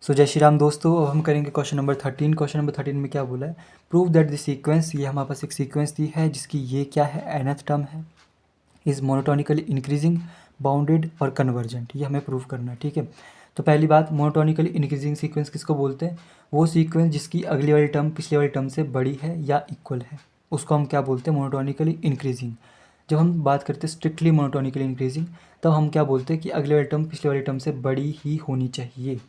सो जय श्री राम दोस्तों, अब हम करेंगे क्वेश्चन नंबर 13। क्वेश्चन नंबर 13 में क्या बोला है, प्रूव दैट द सीक्वेंस, ये हमारे पास एक सीक्वेंस दी है जिसकी ये क्या है, nth टर्म है, इज़ मोनोटोनिकली इंक्रीजिंग, बाउंडेड और कन्वर्जेंट। ये हमें प्रूव करना है, ठीक है। तो पहली बात, मोनोटोनिकली इंक्रीजिंग सीक्वेंस किसको बोलते हैं, वो सीक्वेंस जिसकी अगली वाली टर्म पिछली वाली टर्म से बड़ी है या इक्वल है, उसको हम क्या बोलते हैं, मोनोटोनिकली इंक्रीजिंग। जब हम बात करते हैं स्ट्रिक्टली मोनोटोनिकली इंक्रीजिंग, तब हम क्या बोलते हैं कि अगली वाली टर्म पिछली वाली टर्म से बड़ी ही होनी चाहिए।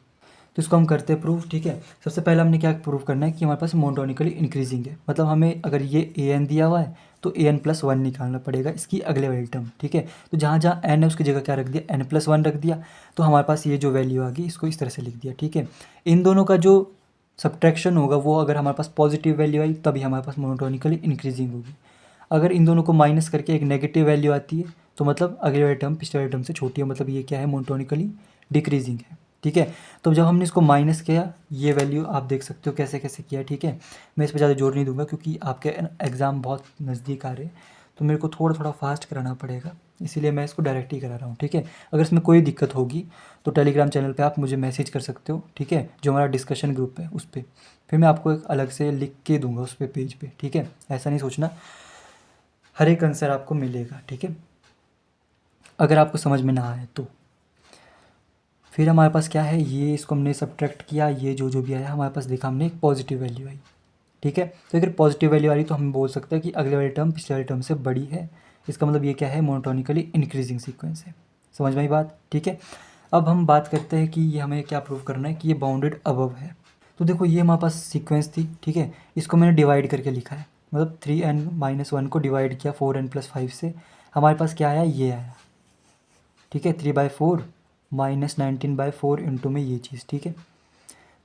तो इसको हम करते हैं प्रूफ, ठीक है। सबसे पहले हमने क्या प्रूफ करना है कि हमारे पास मोनोटोनिकली इंक्रीजिंग है, मतलब हमें अगर ये ए एन दिया हुआ है तो ए एन प्लस वन निकालना पड़ेगा इसकी अगले वाली टर्म, ठीक है। तो जहाँ जहाँ एन है उसकी जगह क्या रख दिया, एन प्लस वन रख दिया, तो हमारे पास ये जो वैल्यू आ गई इसको इस तरह से लिख दिया, ठीक है। इन दोनों का जो सब्ट्रैक्शन होगा वो अगर हमारे पास पॉजिटिव वैल्यू आई तभी हमारे पास मोनोटोनिकली इंक्रीजिंग होगी। अगर इन दोनों को माइनस करके एक नेगेटिव वैल्यू आती है तो मतलब अगले वाली टर्म पिछले वाली टर्म से छोटी है, मतलब ये क्या है, मोनोटोनिकली डिक्रीजिंग है, ठीक है। तो जब हमने इसको माइनस किया, ये वैल्यू आप देख सकते हो कैसे कैसे किया, ठीक है। मैं इस पर ज़्यादा जोर नहीं दूंगा क्योंकि आपके एग्ज़ाम बहुत नज़दीक आ रहे हैं, तो मेरे को थोड़ा थोड़ा फास्ट कराना पड़ेगा, इसीलिए मैं इसको डायरेक्ट ही करा रहा हूँ, ठीक है। अगर इसमें कोई दिक्कत होगी तो टेलीग्राम चैनल पे आप मुझे मैसेज कर सकते हो, ठीक है, जो हमारा डिस्कशन ग्रुप है उस पर, फिर मैं आपको एक अलग से लिख के दूंगा उस पर पेज पे, ठीक है। ऐसा नहीं सोचना, हर एक आंसर आपको मिलेगा, ठीक है, अगर आपको समझ में ना आए तो। फिर हमारे पास क्या है, ये इसको हमने सब्ट्रैक्ट किया, ये जो जो भी आया हमारे पास देखा हमने एक पॉजिटिव वैल्यू आई, ठीक है। तो अगर पॉजिटिव वैल्यू आ रही तो हम बोल सकते हैं कि अगले वाली टर्म पिछले वाली टर्म से बड़ी है, इसका मतलब ये क्या है, मोनोटोनिकली इंक्रीजिंग सीक्वेंस है। समझ में आई बात, ठीक है। अब हम बात करते हैं कि ये हमें क्या प्रूव करना है कि ये बाउंडेड अबव है। तो देखो ये हमारे पास सीक्वेंस थी, ठीक है, इसको मैंने डिवाइड करके लिखा है, मतलब 3n-1 को डिवाइड किया 4n+5 से, हमारे पास क्या आया, ये आया, ठीक है, 3/4 -19/4 इंटू में ये चीज़, ठीक है।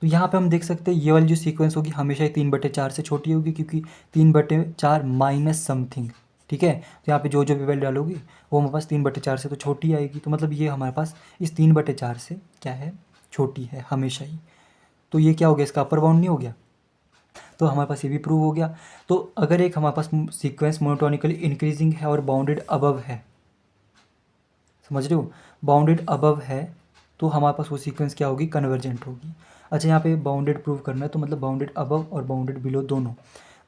तो यहाँ पे हम देख सकते हैं ये वाली जो सीक्वेंस होगी हमेशा ही 3/4 से छोटी होगी, क्योंकि 3/4 माइनस समथिंग, ठीक है। तो यहाँ पे जो जो भी वैल्यू डालोगी वो हमारे पास 3/4 से तो छोटी आएगी, तो मतलब ये हमारे पास इस 3/4 से क्या है, छोटी है हमेशा ही। तो ये क्या हो गया, इसका अपर बाउंड नहीं हो गया, तो हमारे पास ये भी प्रूव हो गया। तो अगर एक हमारे पास सीक्वेंस मोनोटोनिकली इंक्रीजिंग है और बाउंडेड अबव है, समझ रहे हो, बाउंडेड अबव है, तो हमारे पास वो सीक्वेंस क्या होगी, कन्वर्जेंट होगी। अच्छा, यहाँ पे बाउंडेड प्रूव करना है तो मतलब बाउंडेड अबव और बाउंडेड बिलो दोनों।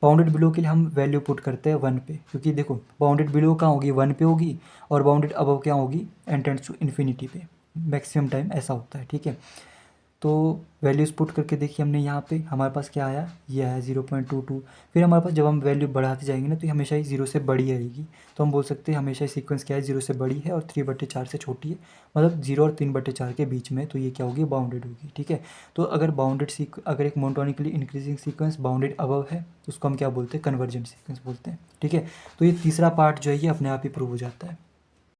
बाउंडेड बिलो के लिए हम वैल्यू पुट करते हैं 1 पे, क्योंकि देखो बाउंडेड बिलो कहाँ होगी, 1 पे होगी, और बाउंडेड अबव क्या होगी, n टेंड्स टू इन्फिनिटी पे, मैक्सिमम टाइम ऐसा होता है, ठीक है। तो वैल्यूज़ पुट करके देखिए हमने यहाँ पे हमारे पास क्या आया, ये आया 0.22। फिर हमारे पास जब हम वैल्यू बढ़ाते जाएंगे ना तो ये हमेशा ही 0 से बड़ी आएगी, तो हम बोल सकते हैं हमेशा ही सीक्वेंस क्या है, 0 से बड़ी है और 3/4 से छोटी है, मतलब 0 और 3/4 के बीच में, तो ये क्या होगी, बाउंडेड होगी, ठीक है। तो अगर अगर एक monotonically increasing sequence bounded above है तो उसको हम क्या बोलते हैं, कन्वर्जेंट सीक्वेंस बोलते हैं, ठीक है। तो ये तीसरा पार्ट जो है ये अपने आप ही प्रूव हो जाता है।